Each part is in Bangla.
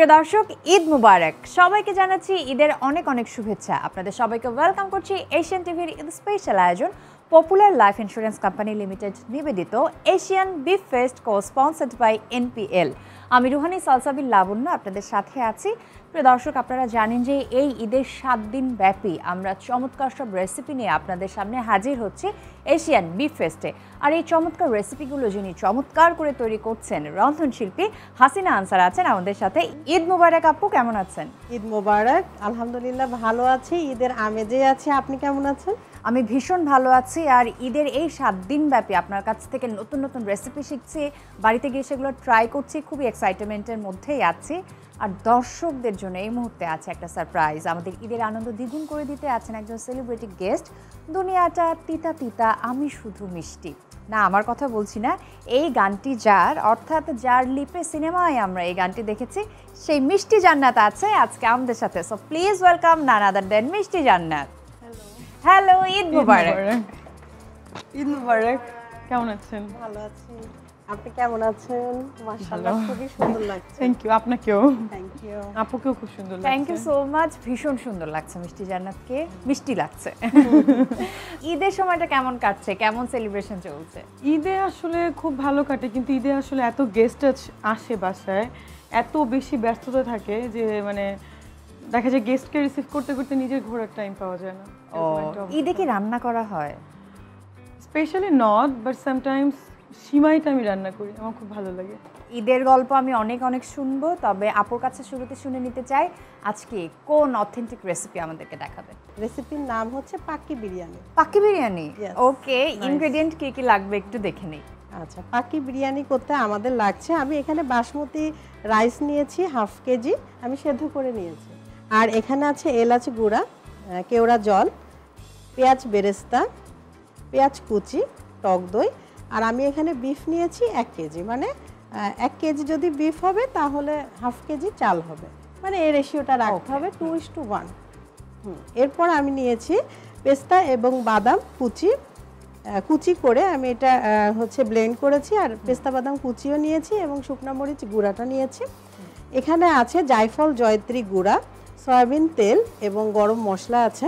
প্রিয় দর্শক, ঈদ মুবারক। সবাইকে জানাচ্ছি ঈদের অনেক অনেক শুভেচ্ছা। আপনাদের সবাইকে ওয়েলকাম করছি এশিয়ান টিভির ঈদ স্পেশাল আয়োজন Popular Life Insurance Company Limited নিবেদিত Asian beef fest co sponsored by NPL. আমি রুহানি সালসাবিল লাবণ্য আপনাদের সাথে আছি। প্রিয় দর্শক, আপনারা জানেন যে এই ঈদের 7 দিন ব্যাপী আমরা চমৎকার সব রেসিপি নিয়ে আপনাদের সামনে হাজির হচ্ছি এশিয়ান বিফ ফেস্টে। আর এই চমৎকার রেসিপিগুলো যিনি চমৎকার করে তৈরি করছেন রন্ধনশিল্পী হাসিনা আনসার আছেন আমাদের সাথে। ঈদ মোবারক আপু, কেমন আছেন? ঈদ মোবারক, আলহামদুলিল্লাহ ভালো আছি, ঈদের আমেজে আছি। আপনি কেমন আছেন? আমি ভীষণ ভালো আছি। আর ঈদের এই 7 দিন ব্যাপী আপনার কাছ থেকে নতুন নতুন রেসিপি শিখছি, বাড়িতে গিয়ে সেগুলো ট্রাই করছি, খুবই এক্সাইটমেন্টের মধ্যেই আছি। আর দর্শকদের জন্য এই মুহূর্তে আছে একটা সারপ্রাইজ। আমাদের ঈদের আনন্দ দ্বিগুণ করে দিতে আছেন একজন সেলিব্রিটি গেস্ট। দুনিয়াটা তিতা তিতা, আমি শুধু মিষ্টি। না, আমার কথা বলছি না, এই গানটি যার, অর্থাৎ যার লিপে সিনেমায় আমরা এই গানটি দেখেছি, সেই মিষ্টি জান্নাত আছে আজকে আমাদের সাথে। সো প্লিজ ওয়েলকাম নান আদার দেন মিষ্টি জান্নাত। হ্যালো, ঈদ মুবারক। ঈদ মুবারক। কেমন আছেন? ভালো আছি, আপনি কেমন আছেন? মাশাআল্লাহ, খুবই সুন্দর লাগছে। Thank you. আপনাকেও থ্যাংক ইউ। আপুকেও খুব সুন্দর লাগছে। Thank you so much. ভীষণ সুন্দর লাগছে মিষ্টি জান্নাতকে, মিষ্টি লাগছে। ঈদের সময়টা কেমন কাটছে, কেমন সেলিব্রেশন চলছে? ঈদে আসলে খুব ভালো কাটে, কিন্তু ঈদে আসলে এত গেস্ট আসে বাসায়, এত বেশি ব্যস্ততা থাকে যে মানে দেখা যায় গেস্টকে রিসিভ করতে করতে নিজের ঘোরার টাইম পাওয়া যায় না। ঈদে কি রান্না করা হয়? স্পেশালি নট, বাট সামটাইমস সিমাইটা আমি রান্না করি, আমার খুব ভালো লাগে। ঈদের গল্প আমি অনেক অনেক শুনবো, তবে আপুর কাছে শুরুতে শুনে নিতে চাই আজকে কোন অথেন্টিক রেসিপি আমাদেরকে দেখাবেন। রেসিপির নাম হচ্ছে পাক্কি বিরিয়ানি। পাক্কি বিরিয়ানি, Yes. ওকে। ইনগ্রেডিয়েন্ট কি কি লাগবে একটু দেখে নেই। আচ্ছা, পাক্কি বিরিয়ানি করতে আমাদের লাগছে, আমি এখানে বাসমতি রাইস নিয়েছি হাফ কেজি, আমি সেদ্ধ করে নিয়েছি। আর এখানে আছে এলাচ গুঁড়া, কেওড়া জল, পেঁয়াজ বেরেস্তা, পেঁয়াজ কুচি, টক দই। আর আমি এখানে বিফ নিয়েছি 1 কেজি, মানে 1 কেজি যদি বিফ হবে তাহলে হাফ কেজি চাল হবে, মানে এই রেশিওটা রাখতে হবে 2:1। এরপর আমি নিয়েছি পেস্তা এবং বাদাম কুচি করে আমি এটা হচ্ছে ব্লেন্ড করেছি। আর পেস্তা বাদাম কুচিও নিয়েছি এবং শুকনো মরিচ গুঁড়াটা নিয়েছি। এখানে আছে জায়ফল জয়ত্রী গুঁড়া, সয়াবিন তেল এবং গরম মশলা আছে।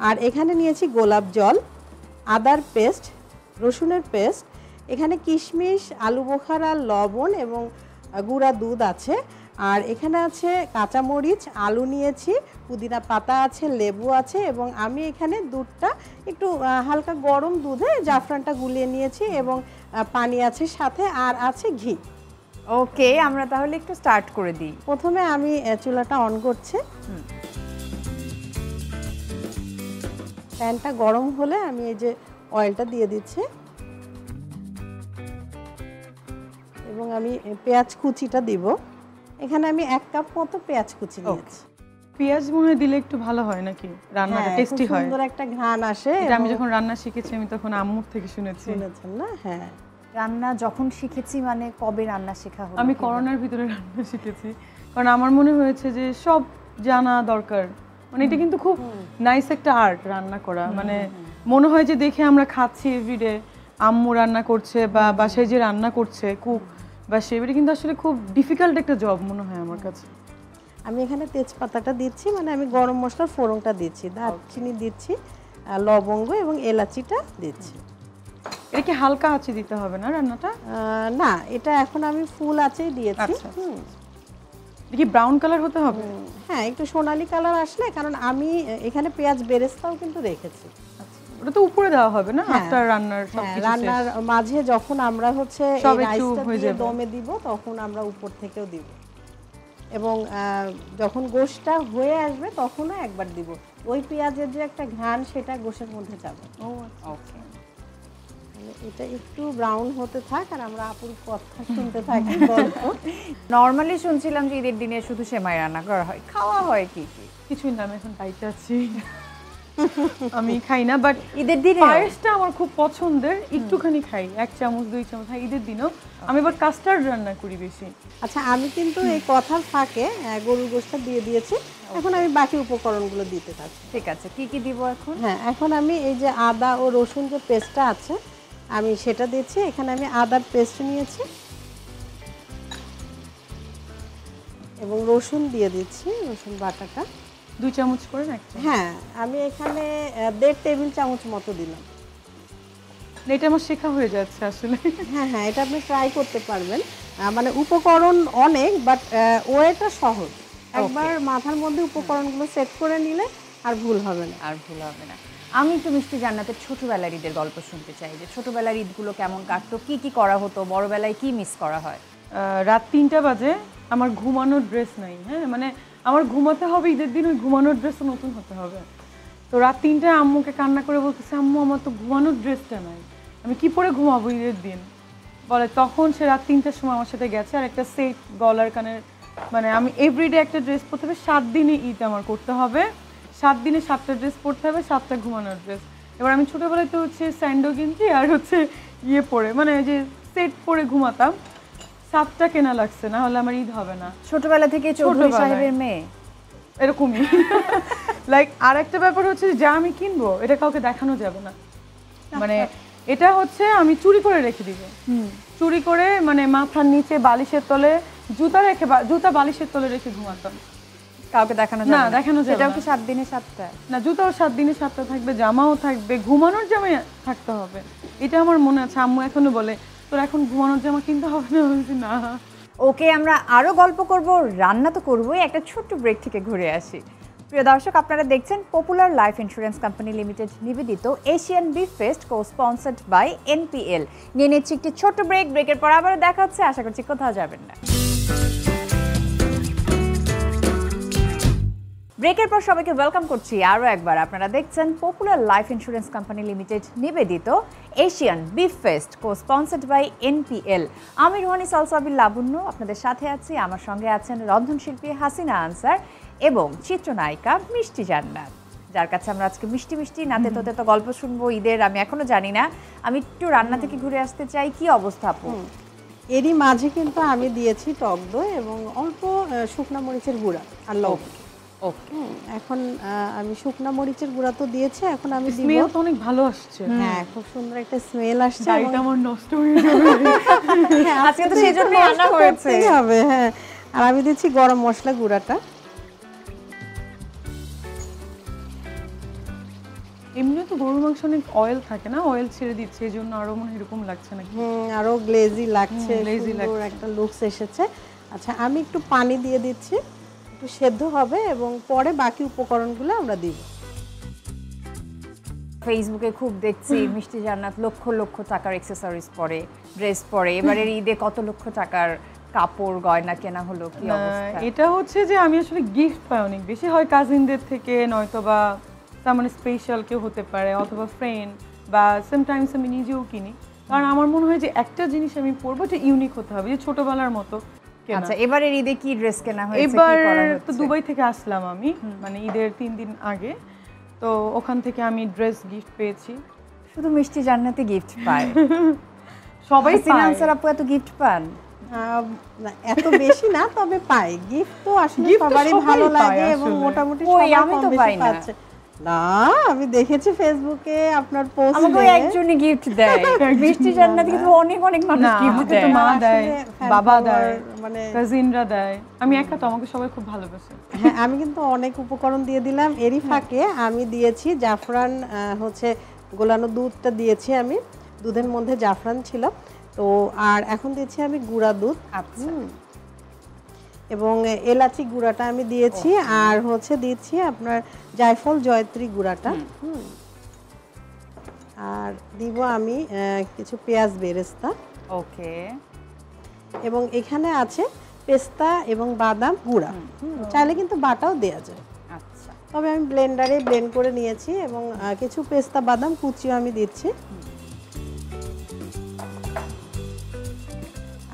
আর এখানে নিয়েছি গোলাপ জল, আদার পেস্ট, রসুনের পেস্ট, এখানে কিশমিশ, আলু বোখারা, লবণ এবং গুঁড়া দুধ আছে। আর এখানে আছে কাঁচামরিচ, আলু নিয়েছি, পুদিনা পাতা আছে, লেবু আছে এবং আমি এখানে দুধটা একটু হালকা গরম দুধে জাফরানটা গুলিয়ে নিয়েছি এবং পানি আছে সাথে, আর আছে ঘি। ওকে, আমরা তাহলে একটু স্টার্ট করে দিই। প্রথমে আমি চুলাটা অন করছি। প্যানটা গরম হলে আমি এই যে অয়েলটা দিয়ে দিচ্ছি এবং আমি পেঁয়াজ কুচিটা দিব। এখানে আমি 1 কাপ মতো পেঁয়াজ কুচি নিয়েছি। পেঁয়াজ মনে হয় দিলে একটু ভালো হয় নাকি? রান্নাটা টেস্টি হয়, সুন্দর একটা ঘ্রাণ আসে। এটা আমি যখন রান্না শিখেছি আমি তখন আম্মুর থেকে শুনেছেন না? হ্যাঁ, রান্না যখন শিখেছি, মানে কবে রান্না শেখা হলো? আমি করোনার ভিতরে রান্না শিখেছি, কারণ আমার মনে হয়েছে যে সব জানা দরকার। মানে এটা কিন্তু খুব নাইস একটা আর্ট রান্না করা। মানে মনে হয় যে দেখে আমরা খাচ্ছি এভরিডে, আম্মু রান্না করছে বা বাসায় যে রান্না করছে কুক বা সেটা কিন্তু আসলে খুব ডিফিকাল্ট একটা জব মনে হয় আমার কাছে। আমি এখানে তেজপাতাটা দিচ্ছি, মানে আমি গরম মশলার ফোড়নটা দিচ্ছি, দারচিনি দিচ্ছি, লবঙ্গ এবং এলাচিটা দিচ্ছি। এটা কি হালকা আঁচে দিতে হবে না রান্নাটা? না, এটা এখন আমি ফুল আঁচেই দিয়েছি। এটা কি ব্রাউন কালার হতে হবে? হ্যাঁ, একটু সোনালী কালার আসলে, কারণ আমি এখানে পেঁয়াজ বেরেস্তাও কিন্তু রেখেছি। ওটা তো উপরে দেওয়া হবে না আফটার রান্নার সবকিছু? রান্নার মাঝে যখন আমরা হচ্ছে এই রাইসটা দিয়ে দমে দিব তখন আমরা উপর থেকেও দিব এবং যখন গোশটা হয়ে আসবে তখনও একবার দিব। ওই পেঁয়াজের যে একটা ঘ্রাণ সেটা গোশের মধ্যে যাবে। ওকে, এটা একটু ব্রাউন হতে থাক আর আমরা আপুর কথা শুনতে থাকি। নরমালি শুনছিলাম যে ঈদের দিনে শুধু সেমাই রান্না করা হয়, খাওয়া হয় কি কি? কিছুই না, আমি এখন ডাইটে আছি, আমি খাই না। বাট ঈদের দিনে পায়েসটা আমার খুব পছন্দের, একটুখানি খাই, 1 চামচ 2 চামচ খাই ঈদের দিনও। আমি আবার কাস্টার্ড রান্না করি বেশি। আচ্ছা, আমি কিন্তু এই কথার ফাঁকে গরুর গোশটা দিয়ে দিয়েছি, এখন আমি বাকি উপকরণগুলো দিতে থাকি। ঠিক আছে, কি কি দিব এখন? হ্যাঁ, এখন আমি এই যে আদা ও রসুন যে পেস্টটা আছে আমি সেটা দিচ্ছি। এখানে আমি আদার পেস্ট নিয়েছি, এবং রসুন দিয়ে দিচ্ছি, রসুন বাটাটা। 2 চামচ করে না একটা? হ্যাঁ, আমি এখানে 1.5 টেবিল চামচ মতো দিলাম। এটা আমার শেখা হয়ে যাচ্ছে আসলে। হ্যাঁ হ্যাঁ, এটা আপনি ট্রাই করতে পারবেন। মানে উপকরণ অনেক, বাট ওয়েটা সহজ। একবার মাথার মধ্যে উপকরণগুলো সেট করে নিলে আর ভুল হবে না। আমি একটু মিষ্টি জান্নাতের ছোটবেলার ঈদের গল্প শুনতে চাই, যে ছোটবেলার ঈদগুলো কেমন কাটতো, কি কি করা হতো, বড়বেলায় কি মিস করা হয়? রাত 3টা বাজে, আমার ঘুমানোর ড্রেস নাই। হ্যাঁ, মানে আমার ঘুমাতে হবে ঈদের দিন, ওই ঘুমানোর ড্রেসও নতুন হতে হবে। তো রাত 3টায় আম্মুকে কান্না করে বলতেছে, আম্মু আমার তো ঘুমানোর ড্রেসটা নাই, আমি কি পরে ঘুমাবো ঈদের দিন? বলে তখন সে রাত 3টার সময় আমার সাথে গেছে আর একটা সেট গলার কানের, মানে আমি এভরিডে একটা ড্রেস পরতে হবে, 7 দিনে ঈদ আমার করতে হবে, 7 দিনে 7টা ড্রেস পরতে হবে, 7টা ঘুমানোর ড্রেস। এবার আমি ছোটোবেলায় তো হচ্ছে স্যান্ডো কিনছি আর হচ্ছে ইয়ে পরে, মানে যে সেট পরে ঘুমাতাম, 7টা কেনা লাগছে, না হলে আমার ঈদ হবে না। ছোটবেলা থেকে চৌধুরী সাহেবের মেয়ে এরকমই। লাইক আর একটা ব্যাপার হচ্ছে, যা আমি কিনবো এটা কাউকে দেখানো যাবে না, মানে এটা হচ্ছে আমি চুরি করে রেখে দিব। চুরি করে, মানে মাথার নিচে বালিশের তলে জুতা বালিশের তলে রেখে ঘুমাতাম, কাউকে দেখানো না, দেখানো যাবে না। এটাও কি 7 দিনে 7টা? না, জুতাও 7 দিনে 7টা থাকবে, জামাও থাকবে, ঘুমানোর জামা থাকতে হবে। এটা আমার মনে আছে, আম্মু এখনো বলে তোর এখন ঘুমানোর জামা কিনতে হবে না। বলছি না। ওকে, আমরা আরো গল্প করব, রান্না তো করবোই, একটা ছোট্ট ব্রেক থেকে ঘুরে আসি। প্রিয় দর্শক, আপনারা দেখছেন Popular Life Insurance Company Limited নিবেদিত Asian beef fest, co sponsored by NPL. নিয়ে নিচ্ছি একটি ছোট্ট ব্রেক, ব্রেকের পর আবারও দেখা হচ্ছে, আশা করছি কোথাও যাবেন না। ব্রেকের পর সবাইকে ওয়েলকাম করছি আরও একবার। আপনারা দেখছেন Popular Life Insurance Company Limited নিবেদিত Asian beef fest, co sponsored by NPL. আমি রুহানি সালসাবিল লাবণ্য আপনাদের সাথে আছি, আমার সঙ্গে আছেন রন্ধনশিল্পী হাসিনা আনসার এবং চিত্রনায়িকা মিষ্টি জান্নাত, যার কাছে আমরা আজকে মিষ্টি মিষ্টি নাতে তোতে তো গল্প শুনবো ঈদের। আমি এখনো জানি না, আমি একটু রান্না থেকে ঘুরে আসতে চাই। কি অবস্থা আপু? এরই মাঝে কিন্তু আমি দিয়েছি টক দই এবং অল্প শুকনা মরিচের গুঁড়া আর লবণ। ওকে, এখন আমি শুকনা মরিচের গুঁড়া তো দিয়েছি, এখন আমি দিব। স্মেল তো অনেক ভালো আসছে। হ্যাঁ, খুব সুন্দর একটা স্মেল আসছে। গাড়িটা আমার নষ্ট হয়ে যাবে। আজকে তো সেই জন্য রান্না হয়েছে। হবে, হ্যাঁ। আর আমি দিচ্ছি গরম মশলা গুঁড়াটা। এমনি তো গরুর মাংস অনেক অয়েল থাকে না, অয়েল ছেড়ে দিচ্ছে, এই জন্য আরো মনে হয় এরকম লাগছে নাকি? আরো গ্লেজি লাগছে, গ্লেজি সুন্দর লাগছে। একটা লুকস এসেছে। আচ্ছা, আমি একটু পানি দিয়ে দিচ্ছি, একটু সেদ্ধ হবে এবং পরে বাকি উপকরণগুলো আমরা দিব। ফেসবুকে খুব দেখছি মিষ্টি জান্নাত লক্ষ লক্ষ টাকার অ্যাকসেসরিজ পরে, ড্রেস পরে, এবারের ঈদে কত লক্ষ টাকার কাপড় গয়না কেনা হলো, কি অবস্থা? এটা হচ্ছে যে আমি আসলে গিফট পাই অনেক বেশি, হয় কাজিনদের থেকে, নয়তোবা তেমন স্পেশাল কেউ হতে পারে, অথবা ফ্রেন্ড, বা সামটাইমস আমি নিজেও কিনি। কারণ আমার মনে হয় যে একটা জিনিস আমি পরবো, এটা ইউনিক হতে হবে, যে ছোটবেলার মতো কেনা। আচ্ছা, এবারের ঈদে কি ড্রেস কেনা হয়েছে, কি এবার করা তো হচ্ছে? দুবাই থেকে আসলাম আমি, মানে ঈদের 3 দিন আগে, তো ওখান থেকে আমি ড্রেস গিফট পেয়েছি। শুধু মিষ্টি জান্নাতে গিফট পায়? সবাই হাসিনা আনসার আপু এত গিফট পান? না, এত বেশি না, তবে পাই। গিফট তো আসলে Gift তো সবারই সবাই ভালো পায় লাগে এবং আসলে। মোটামুটি কই, সবাই আমি কম তো বেশি পাই না। পাচ্ছে। না, আমি দেখেছি ফেসবুকে আপনার আমাকে পোস্টে। ওই একজনই গিফট দেয়। মিষ্টি জান্নাতে কিন্তু অনেক অনেক মানুষ না, গিফট আমাকে দেয়। তো মা দেয়, আসলে বাবা fan দেয়, follower, মানে কাজিনরা দেয়, আমি একা তো, আমাকে সবাই খুব ভালোবাসে। হ্যাঁ, আমি কিন্তু অনেক উপকরণ দিয়ে দিলাম। এরই ফাঁকে আমি দিয়েছি জাফরান, হচ্ছে গোলানো দুধটা দিয়েছি আমি, দুধের মধ্যে জাফরান ছিল তো। আর এখন দিয়েছি আমি গুঁড়া দুধ। আচ্ছা, এবং এলাচি গুঁড়াটা আমি দিয়েছি, আর হচ্ছে দিচ্ছি আপনার জায়ফল জয়ত্রী গুঁড়াটা। আর দিব আমি কিছু পেঁয়াজ বেরেস্তা। ওকে। এবং এখানে আছে পেস্তা এবং বাদাম গুঁড়া। চাইলে কিন্তু বাটাও দেওয়া যায়, আচ্ছা, তবে আমি ব্লেন্ডারে ব্লেন্ড করে নিয়েছি। এবং কিছু পেস্তা বাদাম কুচিও আমি দিচ্ছি।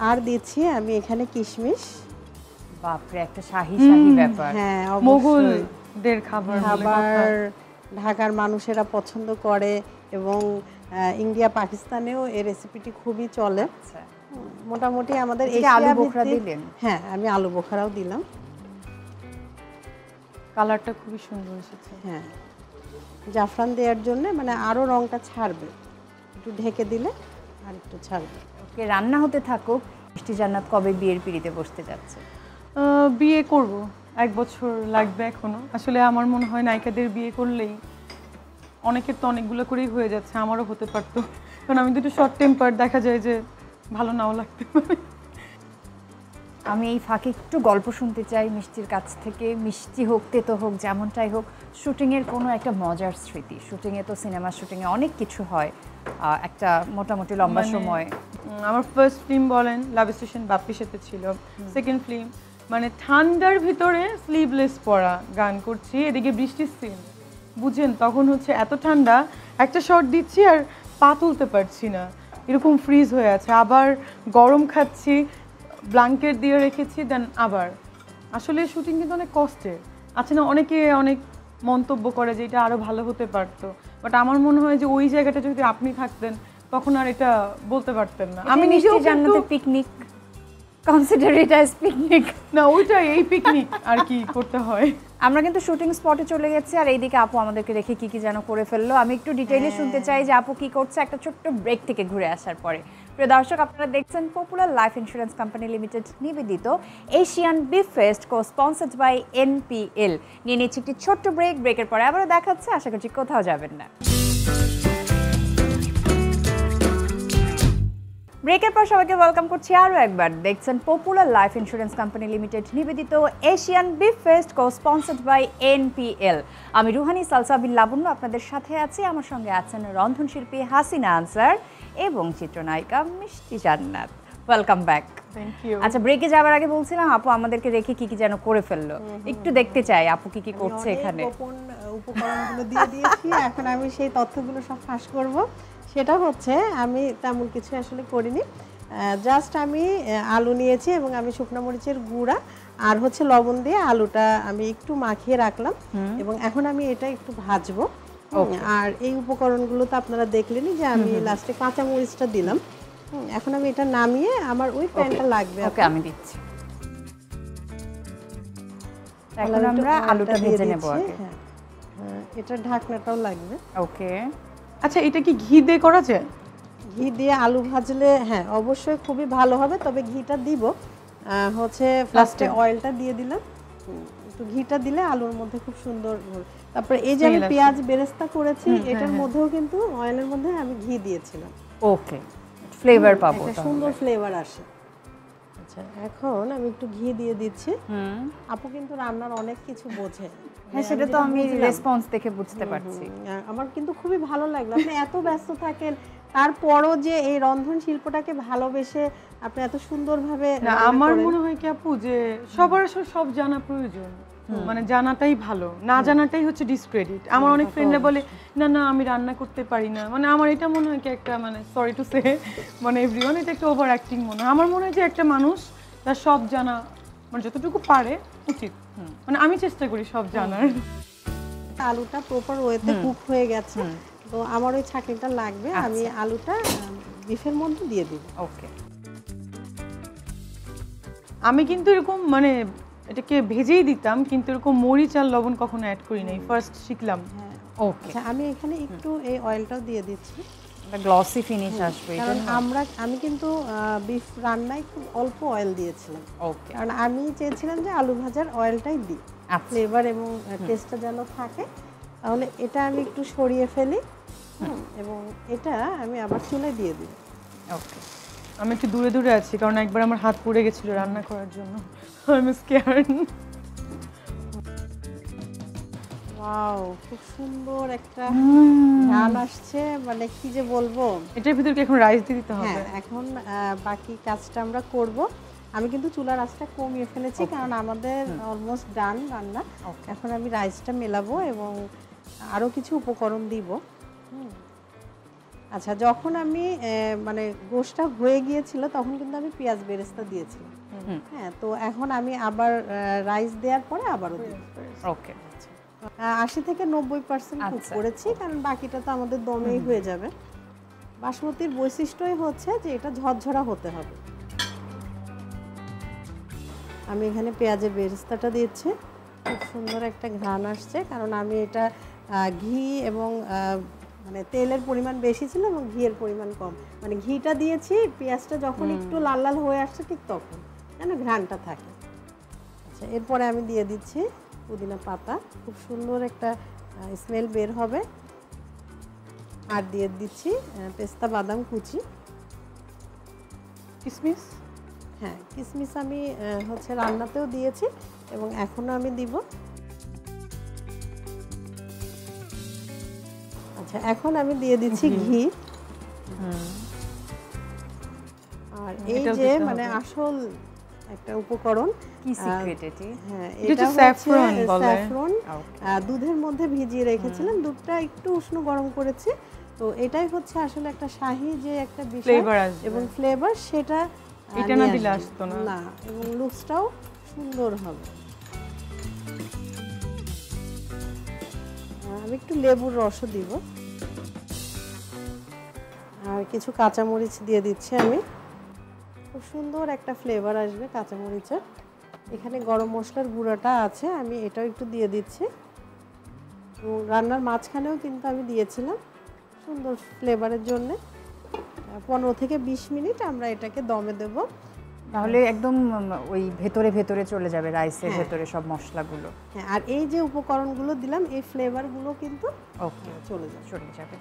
আর দিচ্ছি আমি এখানে কিশমিশ। বাপরে, একটা শাহী শাহী ব্যাপার। হ্যাঁ, মোগলদের খাবার বলে কথা। খাবার ঢাকার মানুষেরা পছন্দ করে এবং ইন্ডিয়া পাকিস্তানেও এই রেসিপিটি খুবই চলে। আচ্ছা, মোটামুটি আমাদের এদিকে আলু এশিয়া বোখরা ভিত্তিক- দিলেন? হ্যাঁ, আমি আলু বোখারাও দিলাম। কালারটা খুবই সুন্দর এসেছে। হ্যাঁ, জাফরান দেওয়ার জন্য মানে আরো রংটা ছাড়বে, একটু ঢেকে দিলে আর একটু ছাড়বে। ওকে, রান্না হতে থাকুক। মিষ্টি জান্নাত কবে বিয়ের পিড়িতে বসতে যাচ্ছে? বিয়ে করব 1 বছর লাগবে এখনো। আসলে আমার মনে হয় নায়িকাদের বিয়ে করলেই অনেকের তো অনেকগুলো করেই হয়ে যাচ্ছে, আমারও হতে পারতো, কারণ আমি দুটো শর্ট টেম্পার, দেখা যায় যে ভালো নাও লাগতে পারে। আমি এই ফাঁকে একটু গল্প শুনতে চাই মিষ্টির কাছ থেকে। মিষ্টি হোক, তেতো হোক, যেমনটাই হোক, শুটিংয়ের কোনো একটা মজার স্মৃতি। শুটিংয়ে তো সিনেমা শুটিংয়ে অনেক কিছু হয়, একটা মোটামুটি লম্বা সময়। আমার ফার্স্ট ফিল্ম বলেন লাভ স্টেশন বাপ্পির সাথে ছিল, সেকেন্ড ফিল্ম মানে ঠান্ডার ভিতরে স্লিভলেস পরা গান করছি, এদিকে বৃষ্টির সিন, বুঝেন তখন হচ্ছে এত ঠান্ডা, একটা শট দিচ্ছি আর পা তুলতে পারছি না, এরকম ফ্রিজ হয়ে আছে, আবার গরম খাচ্ছি, ব্ল্যাঙ্কেট দিয়ে রেখেছি, দেন আবার। আসলে শুটিং কিন্তু অনেক কষ্টের আছে না, অনেকে অনেক মন্তব্য করে যে এটা আরও ভালো হতে পারতো, বাট আমার মনে হয় যে ওই জায়গাটা যদি আপনি থাকতেন তখন আর এটা বলতে পারতেন না। আমি নিজেও জান্নাতের picnic, consider it as picnic. না ওইটাই, এই পিকনিক আর কি করতে হয়। আমরা কিন্তু শুটিং স্পটে চলে গেছি, আর এইদিকে আপু আমাদেরকে রেখে কি কি যেন করে ফেললো। আমি একটু ডিটেইলে শুনতে চাই যে আপু কি করছে একটা ছোট্ট ব্রেক থেকে ঘুরে আসার পরে। প্রিয় দর্শক, আপনারা দেখছেন Popular Life Insurance Company Limited নিবেদিত Asian beef fest, co sponsored by NPL. নিয়ে নিচ্ছি একটি ছোট্ট ব্রেক। ব্রেকের পরে আবারও দেখাচ্ছে, আশা করছি কোথাও যাবেন না। ব্রেকের পর সবাইকে ওয়েলকাম করছি আরও একবার। দেখছেন Popular Life Insurance Company Limited নিবেদিত Asian beef fest, co sponsored by NPL. আমি রুহানি সালসাবিল লাবণ্য আপনাদের সাথে আছি। আমার সঙ্গে আছেন রন্ধনশিল্পী হাসিনা আনসার এবং চিত্রনায়িকা Mishti Jannat. Welcome back. Thank you. আচ্ছা, ব্রেকে যাওয়ার আগে বলছিলাম আপু আমাদেরকে রেখে কি কি যেন করে ফেললো, একটু দেখতে চাই আপু কি কি করছে এখানে। গোপন উপকরণগুলো দিয়ে দিয়েছি, এখন আমি সেই তথ্যগুলো সব ফাঁস করব। সেটা হচ্ছে আমি তেমন কিছু আসলে করিনি, জাস্ট আমি আলু নিয়েছি এবং আমি শুকনো মরিচের গুঁড়া আর হচ্ছে লবণ দিয়ে আলুটা আমি একটু মাখিয়ে রাখলাম, এবং এখন আমি এটা একটু ভাজবো। আর এই উপকরণগুলো তো আপনারা দেখলেনই যে আমি লাস্টে কাঁচা মরিচটা দিলাম। এখন আমি এটা নামিয়ে, আমার ওই প্যানটা লাগবে। ওকে, আমি দিচ্ছি। এখন আমরা আলুটা ভেজে নেব আগে। হ্যাঁ, এটা ঢাকনাটাও লাগবে। ওকে। আচ্ছা, এটা কি ঘি দিয়ে করা যায়? ঘি দিয়ে আলু ভাজলে হ্যাঁ অবশ্যই খুবই ভালো হবে, তবে ঘিটা দিব হচ্ছে ফার্স্টে অয়েলটা দিয়ে দিলাম, একটু ঘিটা দিলে আলুর মধ্যে খুব সুন্দর। তারপরে এই যে আমি পেঁয়াজ বেরেস্তা করেছি, এটার মধ্যেও কিন্তু অয়েলের মধ্যে আমি ঘি দিয়েছিলাম। ওকে, ফ্লেভার পাবো, একটা সুন্দর ফ্লেভার আসে। আচ্ছা, এখন আমি একটু ঘি দিয়ে দিচ্ছি। আপু কিন্তু রান্নার অনেক কিছু বোঝে। হ্যাঁ, সেটা তো আমি রেসপন্স দেখে বুঝতে পারছি। আমার কিন্তু খুবই ভালো লাগলো, আপনি এত ব্যস্ত থাকেন তারপরও যে এই রন্ধন শিল্পটাকে ভালোবেসে আপনি এত সুন্দরভাবে। আমার মনে হয় কি আপু যে সবার আসলে সব জানা প্রয়োজন, মানে জানাটাই ভালো, না জানাটাই হচ্ছে ডিসক্রেডিট। আমার অনেক ফ্রেন্ডরা বলে না না আমি রান্না করতে পারি না, মানে আমার এটা মনে হয় কি একটা, মানে সরি টু সে, মানে এভরিওয়ান, এটা একটা ওভার অ্যাক্টিং মনে হয়। আমার মনে হয় যে একটা মানুষ তার সব জানা, মানে যতটুকু পারে উচিত, মানে আমি চেষ্টা করি সব জানার। আলুটা প্রপার ওয়েতে কুক হয়ে গেছে, তো আমার ওই ছাঁকনিটা লাগবে, আমি আলুটা বিফের মধ্যে দিয়ে দিব। ওকে। আমি কিন্তু এরকম মানে এটাকে ভেজেই দিতাম, কিন্তু এরকম মরিচ আর লবণ কখনো অ্যাড করি নাই, ফার্স্ট শিখলাম। ওকে, আচ্ছা, আমি এখানে একটু এই অয়েলটাও দিয়ে দিচ্ছি, একটা গ্লসি ফিনিশ আসবে, কারণ আমি কিন্তু বিফ রান্নায় খুব অল্প অয়েল দিয়েছিলাম। ওকে, কারণ আমি চেয়েছিলাম যে আলু ভাজার অয়েলটাই দিই, ফ্লেভার এবং টেস্টটা যেন থাকে। তাহলে এটা আমি একটু সরিয়ে ফেলি, এবং এটা আমি আবার চুলায় দিয়ে দিই। ওকে। আমি একটু দূরে দূরে আছি, কারণ একবার আমার হাত পুড়ে গেছিল রান্না করার জন্য। I am scared. ওয়াও, খুব সুন্দর একটা ঘ্রাণ আসছে, মানে কি যে বলবো। এটার ভিতরে কি এখন রাইস দিয়ে দিতে হবে? হ্যাঁ, এখন বাকি কাজটা আমরা করব। আমি কিন্তু চুলার আঁচটা কমিয়ে ফেলেছি, কারণ আমাদের অলমোস্ট ডান রান্না। এখন আমি রাইসটা মেলাবো এবং আরও কিছু উপকরণ দিব। আচ্ছা, যখন আমি মানে গোশটা হয়ে গিয়েছিল তখন কিন্তু আমি পেঁয়াজ বেরেস্তা দিয়েছিলাম। হ্যাঁ, তো এখন আমি আবার রাইস দেওয়ার পরে আবারও দিই। ওকে, 80 থেকে 90% কুক করেছি, কারণ বাকিটা তো আমাদের দমেই হয়ে যাবে। বাসমতির বৈশিষ্ট্যই হচ্ছে যে এটা ঝরঝরা হতে হবে। আমি এখানে পেঁয়াজের বেরেস্তাটা দিচ্ছি, খুব সুন্দর একটা ঘ্রাণ আসছে, কারণ আমি এটা ঘি এবং মানে তেলের পরিমাণ বেশি ছিল এবং ঘিয়ের পরিমাণ কম, মানে ঘিটা দিয়েছি পেঁয়াজটা যখন একটু লাল লাল হয়ে আসছে ঠিক তখন যেন ঘ্রাণটা থাকে। আচ্ছা, এরপরে আমি দিয়ে দিচ্ছি পুদিনা পাতা, খুব সুন্দর একটা স্মেল বের হবে। আর দিয়ে দিচ্ছি পেস্তা বাদাম কুচি। কিসমিস? হ্যাঁ, কিশমিশ আমি হচ্ছে রান্নাতেও দিয়েছি এবং এখনও আমি দিব। আচ্ছা, এখন আমি দিয়ে দিচ্ছি ঘি। আর এই এটাও যে দিতে মানে হবে। আসল একটা উপকরণ, কি সিক্রেট এটি? হ্যাঁ, এটা এটা হচ্ছে saffron বলে। স্যাফরন। Okay. দুধের মধ্যে ভিজিয়ে রেখেছিলাম, দুধটা একটু উষ্ণ গরম করেছি। তো এটাই হচ্ছে আসলে একটা শাহী যে একটা বিষয় Flavor আসবে। এবং ফ্লেভার, সেটা এটা না নিয়ে দিলে আসবে। আসতো না। না, এবং লুকসটাও সুন্দর হবে। আমি একটু লেবুর রসও দিব আর কিছু কাঁচামরিচ দিয়ে দিচ্ছি আমি। খুব সুন্দর একটা ফ্লেভার আসবে কাঁচামরিচের। এখানে গরম মশলার গুঁড়াটা আছে, আমি এটাও একটু দিয়ে দিচ্ছি। এবং রান্নার মাঝখানেও কিন্তু আমি দিয়েছিলাম সুন্দর ফ্লেভারের জন্য। 15 থেকে 20 মিনিট আমরা এটাকে দমে দেব। তাহলে একদম ওই ভেতরে ভেতরে চলে যাবে রাইসের হ্যাঁ। ভেতরে সব মশলাগুলো। হ্যাঁ, আর এই যে উপকরণগুলো দিলাম, এই ফ্লেভারগুলো কিন্তু ওকে, চলে যাবে। চলে যাবে।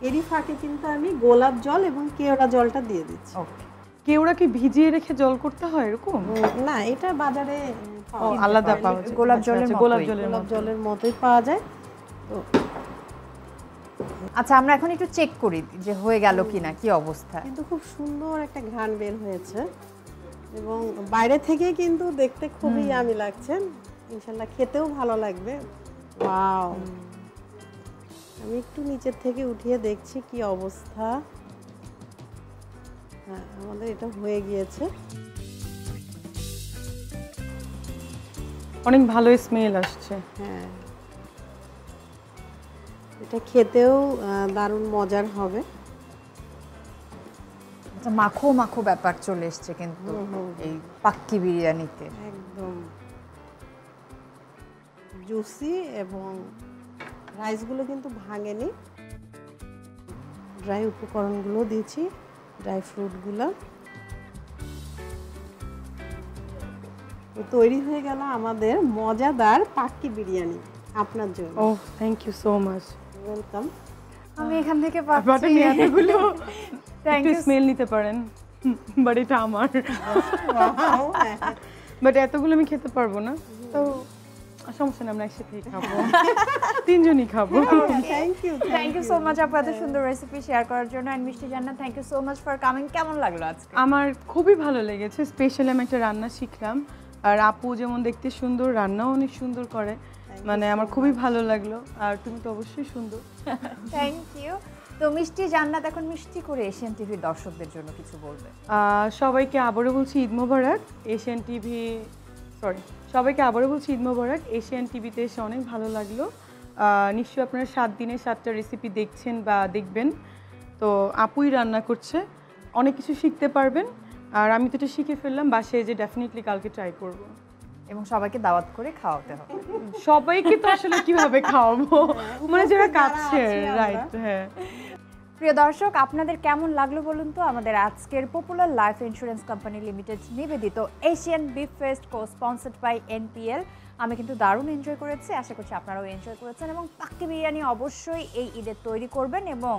এরই ফাঁকে কিন্তু আমি গোলাপ জল এবং কেওড়া জলটা দিয়ে দিচ্ছি। ওকে, কেওড়া কি ভিজিয়ে রেখে জল করতে হয় এরকম? না, এটা বাজারে ও, আলাদা যায়। পাওয়া যায়। গোলাপ আচ্ছা, জলের আচ্ছা, মতোই। গোলাপ জলের গোলাপ মতো। জলের মতোই পাওয়া যায়। তো আচ্ছা আমরা এখন একটু চেক করি যে হয়ে গেল কিনা, কি অবস্থা। কিন্তু খুব সুন্দর একটা ঘ্রাণ বের হয়েছে এবং বাইরে থেকে কিন্তু দেখতে খুবই ইয়ামি লাগছে। ইনশাল্লাহ খেতেও ভালো লাগবে। ওয়াও, আমি একটু নিচের থেকে উঠিয়ে দেখছি কি অবস্থা। হ্যাঁ, আমাদের এটা হয়ে গিয়েছে। অনেক ভালো স্মেল আসছে। হ্যাঁ, এটা খেতেও দারুণ মজার হবে। আচ্ছা, মাখো মাখো ব্যাপার চলে এসছে কিন্তু এই পাক্কি বিরিয়ানিতে। একদম জুসি এবং রাইসগুলো কিন্তু ভাঙেনি। ড্রাই উপকরণগুলো দিয়েছি, ড্রাই ফ্রুটগুলো। তো তৈরি হয়ে গেল আমাদের মজাদার পাক্কি বিরিয়ানি আপনার জন্য। ও, thank you so much. Welcome. আমি এখান থেকে বাট পাচ্ছি আমি এতগুলো Thank একটু you. স্মেল নিতে পারেন, বাট এটা আমার। বাট এতগুলো আমি খেতে পারবো না, তো সমস্যা নেই, আমরা একসাথেই খাবো। তিনজনই খাবো। Thank you. Thank you so much আপু এত সুন্দর রেসিপি শেয়ার করার জন্য। And Mishti Jannat, thank you so much for coming. কেমন লাগলো আজকে? আমার খুবই ভালো লেগেছে, স্পেশালি আমি একটা রান্না শিখলাম। আর আপু যেমন দেখতে সুন্দর, রান্নাও অনেক সুন্দর করে, মানে আমার খুবই ভালো লাগলো। আর তুমি তো অবশ্যই সুন্দর। Thank you. তো মিষ্টি জান্নাত এখন মিষ্টি করে এশিয়ান টিভির দর্শকদের জন্য কিছু বলবে। সবাইকে আবারও বলছি ঈদ মোবারক। সবাইকে আবারও বলছি ঈদ মোবারক। এশিয়ান টিভিতে এসে অনেক ভালো লাগলো। নিশ্চয়ই আপনারা 7 দিনে 7টা রেসিপি দেখছেন বা দেখবেন। তো আপুই রান্না করছে, অনেক কিছু শিখতে পারবেন। আর আমি তো এটা শিখে ফেললাম, বাসায় যে ডেফিনেটলি কালকে ট্রাই করব। এবং সবাইকে দাওয়াত করে খাওয়াতে হবে। সবাইকে তো আসলে কিভাবে খাওয়াবো, মানে যারা কাছে, রাইট? হ্যাঁ। প্রিয় দর্শক, আপনাদের কেমন লাগলো বলুন তো আমাদের আজকের Popular Life Insurance Company Limited নিবেদিত Asian beef fest co sponsored by NPL. আমি কিন্তু দারুণ এনজয় করেছি, আশা করছি আপনারাও এনজয় করেছেন। এবং পাক্কি বিরিয়ানি অবশ্যই এই ঈদে তৈরি করবেন এবং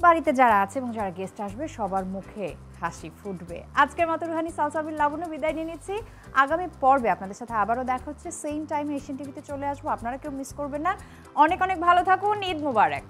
বাড়িতে যারা আছে এবং যারা গেস্ট আসবে সবার মুখে হাসি ফুটবে। আজকের মতো রুহানি সালসাবিল লাবণ্য বিদায় নিয়ে নিচ্ছি। আগামী পর্বে আপনাদের সাথে আবারও দেখা হচ্ছে, সেম টাইমে এশিয়ান টিভিতে চলে আসবো। আপনারা কেউ মিস করবেন না। অনেক অনেক ভালো থাকুন। ঈদ মোবারক।